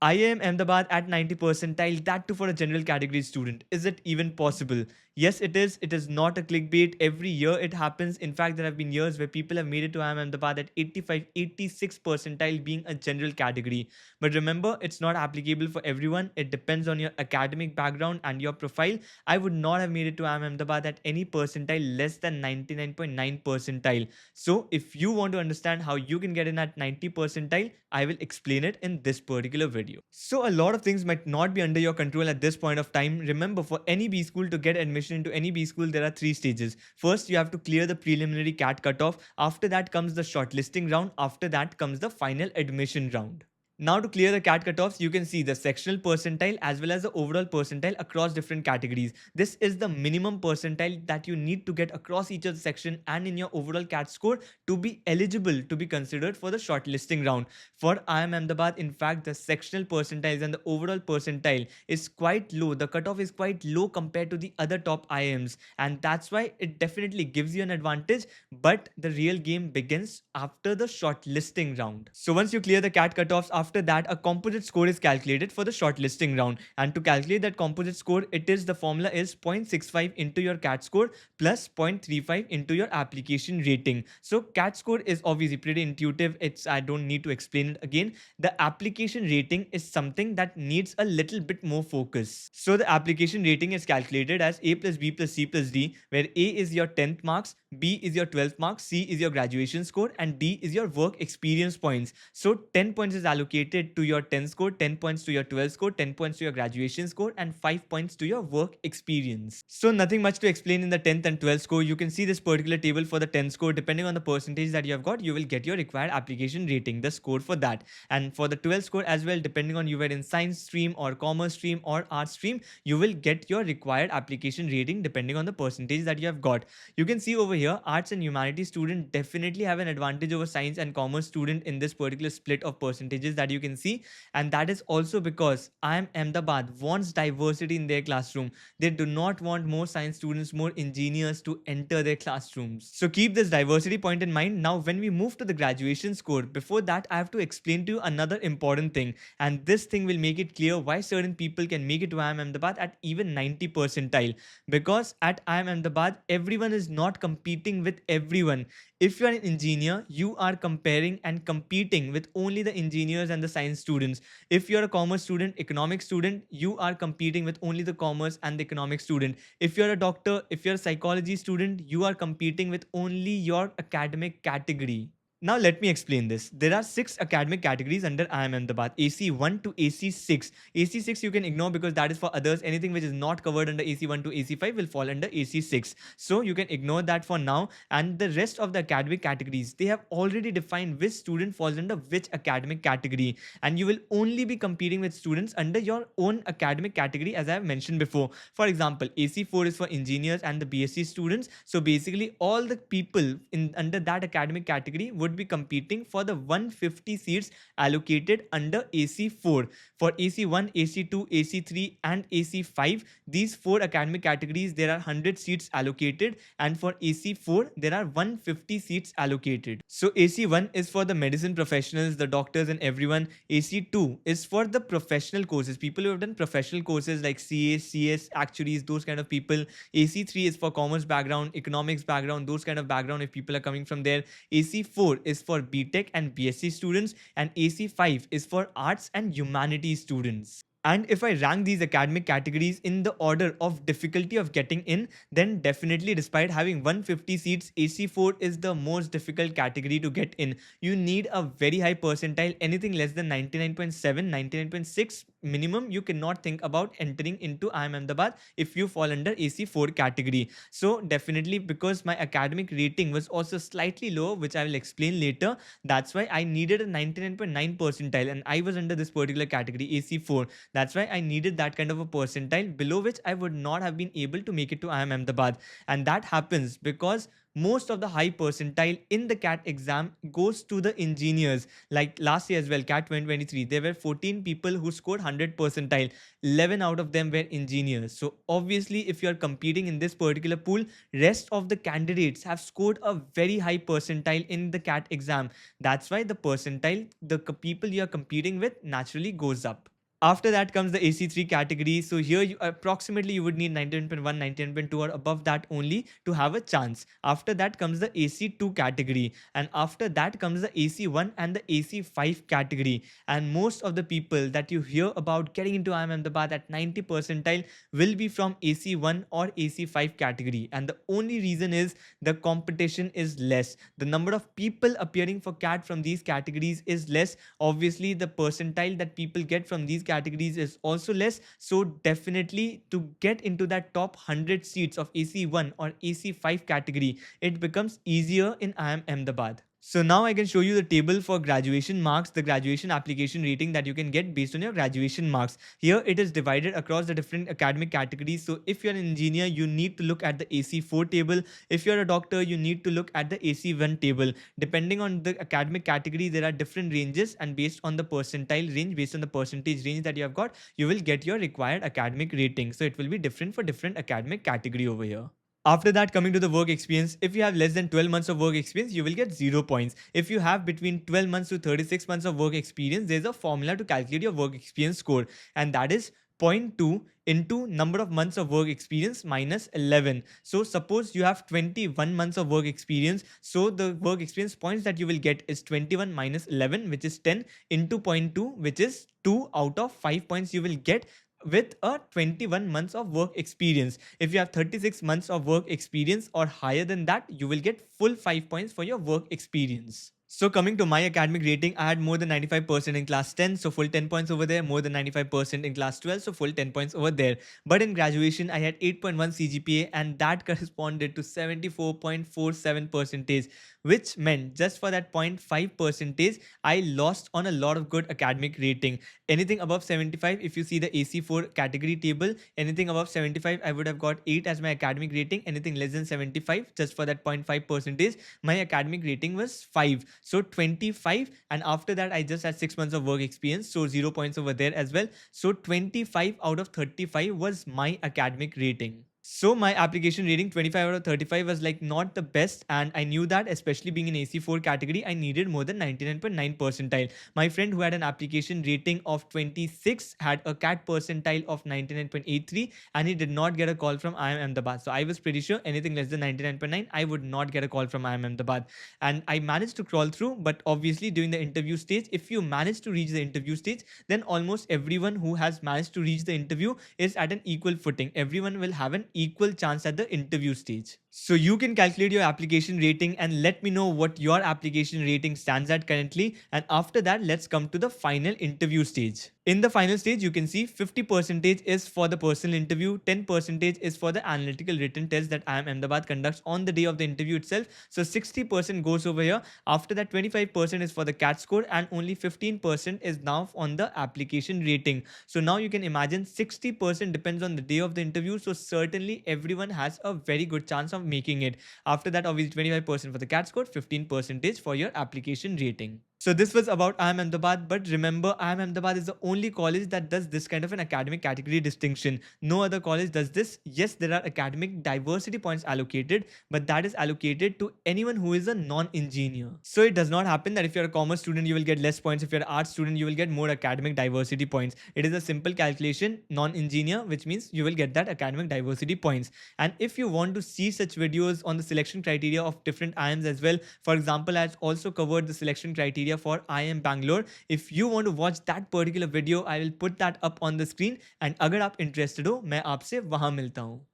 IIM Ahmedabad at 90 percentile, that too for a general category student. Is it even possible? Yes, it is. It is not a clickbait. Every year it happens. In fact, there have been years where people have made it to IIM Ahmedabad at 85, 86 percentile being a general category. But remember, it's not applicable for everyone. It depends on your academic background and your profile. I would not have made it to IIM Ahmedabad at any percentile less than 99.9 percentile. So if you want to understand how you can get in at 90 percentile, I will explain it in this particular video. So a lot of things might not be under your control at this point of time. Remember, for any B school to get admission into any B school, there are three stages. First, you have to clear the preliminary CAT cutoff. After that comes the shortlisting round. After that comes the final admission round. Now to clear the CAT cutoffs, you can see the sectional percentile as well as the overall percentile across different categories. This is the minimum percentile that you need to get across each of the section and in your overall CAT score to be eligible to be considered for the shortlisting round. For IIM Ahmedabad, in fact, the sectional percentiles and the overall percentile is quite low. The cutoff is quite low compared to the other top IIMs, and that's why it definitely gives you an advantage, but the real game begins after the shortlisting round. So once you clear the CAT cutoffs, after that a composite score is calculated for the shortlisting round, and to calculate that composite score, the formula is 0.65 into your CAT score plus 0.35 into your application rating. So CAT score is obviously pretty intuitive. I don't need to explain it again. The application rating is something that needs a little bit more focus. So the application rating is calculated as A plus B plus C plus D, where A is your 10th marks, B is your 12th marks, C is your graduation score, and D is your work experience points. So 10 points is allocated to your 10 score, 10 points to your 12 score, 10 points to your graduation score, and 5 points to your work experience. So nothing much to explain in the 10th and 12th score. You can see this particular table for the 10th score. Depending on the percentage that you have got, you will get your required application rating, the score for that. And for the 12th score as well, depending on you were in science stream or commerce stream or arts stream, you will get your required application rating depending on the percentage that you have got. You can see over here, arts and humanities student definitely have an advantage over science and commerce student in this particular split of percentages that you can see, and that is also because IIM Ahmedabad wants diversity in their classroom. They do not want more science students, more engineers to enter their classrooms. So keep this diversity point in mind. Now when we move to the graduation score, before that I have to explain to you another important thing, and this thing will make it clear why certain people can make it to IIM Ahmedabad at even 90 percentile. Because at IIM Ahmedabad, everyone is not competing with everyone. If you are an engineer, you are comparing and competing with only the engineers and the science students. If you're a commerce student, economics student, you are competing with only the commerce and the economics student. If you're a doctor, if you're a psychology student, you are competing with only your academic category. Now let me explain this. There are 6 academic categories under IIM Ahmedabad, AC1 to AC6. AC6 you can ignore because that is for others. Anything which is not covered under AC1 to AC5 will fall under AC6. So you can ignore that for now. And the rest of the academic categories, they have already defined which student falls under which academic category. And you will only be competing with students under your own academic category, as I have mentioned before. For example, AC4 is for engineers and the BSc students. So basically all the people in under that academic category would be competing for the 150 seats allocated under AC4. For AC1, AC2, AC3 and AC5, these 4 academic categories, there are 100 seats allocated, and for AC4 there are 150 seats allocated. So AC1 is for the medicine professionals, the doctors and everyone. AC2 is for the professional courses, people who have done professional courses like CA, CS, actuaries, those kind of people. AC3 is for commerce background, economics background, those kind of background if people are coming from there. AC4 is for BTech and BSc students, and AC5 is for arts and humanities students. And if I rank these academic categories in the order of difficulty of getting in, then definitely despite having 150 seats, AC4 is the most difficult category to get in. You need a very high percentile, anything less than 99.7, 99.6 minimum. You cannot think about entering into IIM Ahmedabad if you fall under AC4 category. So definitely, because my academic rating was also slightly lower, which I will explain later, that's why I needed a 99.9 percentile, and I was under this particular category, AC4. That's why I needed that kind of a percentile, below which I would not have been able to make it to IIM Ahmedabad. And that happens because most of the high percentile in the CAT exam goes to the engineers. Like last year as well, CAT 2023, there were 14 people who scored 100 percentile. 11 out of them were engineers. So obviously, if you are competing in this particular pool, rest of the candidates have scored a very high percentile in the CAT exam. That's why the percentile, the people you are competing with naturally goes up. After that comes the AC3 category. So here approximately you would need 99.1, 99.2 or above that only to have a chance. After that comes the AC2 category, and after that comes the AC1 and the AC5 category. And most of the people that you hear about getting into IIM Ahmedabad at 90 percentile will be from AC1 or AC5 category. And the only reason is the competition is less. The number of people appearing for CAT from these categories is less. Obviously, the percentile that people get from these categories is also less. So definitely to get into that top 100 seats of AC1 or AC5 category, it becomes easier in IIM Ahmedabad. So now I can show you the table for graduation marks, the graduation application rating that you can get based on your graduation marks. Here it is divided across the different academic categories. So if you're an engineer, you need to look at the AC4 table. If you're a doctor, you need to look at the AC1 table. Depending on the academic category, there are different ranges, and based on the percentile range, based on the percentage range that you have got, you will get your required academic rating. So it will be different for different academic category over here. After that, coming to the work experience, if you have less than 12 months of work experience, you will get 0 points. If you have between 12 months to 36 months of work experience, there's a formula to calculate your work experience score, and that is zero point 0.2 into number of months of work experience minus 11. So suppose you have 21 months of work experience, so the work experience points that you will get is 21 minus 11, which is 10, into 0.2, which is 2 out of 5 points you will get with a 21 months of work experience. If you have 36 months of work experience or higher than that, you will get full 5 points for your work experience. So coming to my academic rating, I had more than 95% in class 10, so full 10 points over there, more than 95% in class 12, so full 10 points over there. But in graduation, I had 8.1 CGPA, and that corresponded to 74.47 percentage, which meant just for that 0.5 percentage, I lost on a lot of good academic rating. Anything above 75, if you see the AC4 category table, anything above 75, I would have got 8 as my academic rating. Anything less than 75, just for that 0.5 percentage, my academic rating was 5. So 25, and after that I just had 6 months of work experience, so 0 points over there as well. So 25 out of 35 was my academic rating. So my application rating 25 out of 35 was like not the best, and I knew that, especially being in AC4 category, I needed more than 99.9 percentile. My friend who had an application rating of 26 had a CAT percentile of 99.83, and he did not get a call from IIM Ahmedabad. So I was pretty sure anything less than 99.9, I would not get a call from IIM Ahmedabad. And I managed to crawl through, but obviously during the interview stage, if you manage to reach the interview stage, then almost everyone who has managed to reach the interview is at an equal footing. Everyone will have an equal chance at the interview stage. So you can calculate your application rating and let me know what your application rating stands at currently. And after that, let's come to the final interview stage. In the final stage, you can see 50% is for the personal interview, 10% is for the analytical written test that IIM Ahmedabad conducts on the day of the interview itself. So 60% goes over here. After that, 25% is for the CAT score, and only 15% is now on the application rating. So now you can imagine 60% depends on the day of the interview. So certainly everyone has a very good chance of making it. After that, obviously 25% for the CAT score, 15% for your application rating. So this was about IIM Ahmedabad, but remember, IIM Ahmedabad is the only college that does this kind of an academic category distinction. No other college does this. Yes, there are academic diversity points allocated, but that is allocated to anyone who is a non-engineer. So it does not happen that if you're a commerce student, you will get less points. If you're an arts student, you will get more academic diversity points. It is a simple calculation, non-engineer, which means you will get that academic diversity points. And if you want to see such videos on the selection criteria of different IIMs as well, for example, I've also covered the selection criteria for IIM Bangalore. If you want to watch that particular video, I will put that up on the screen, and अगर आप interested हो, मैं आपसे वहाँ मिलता हूँ.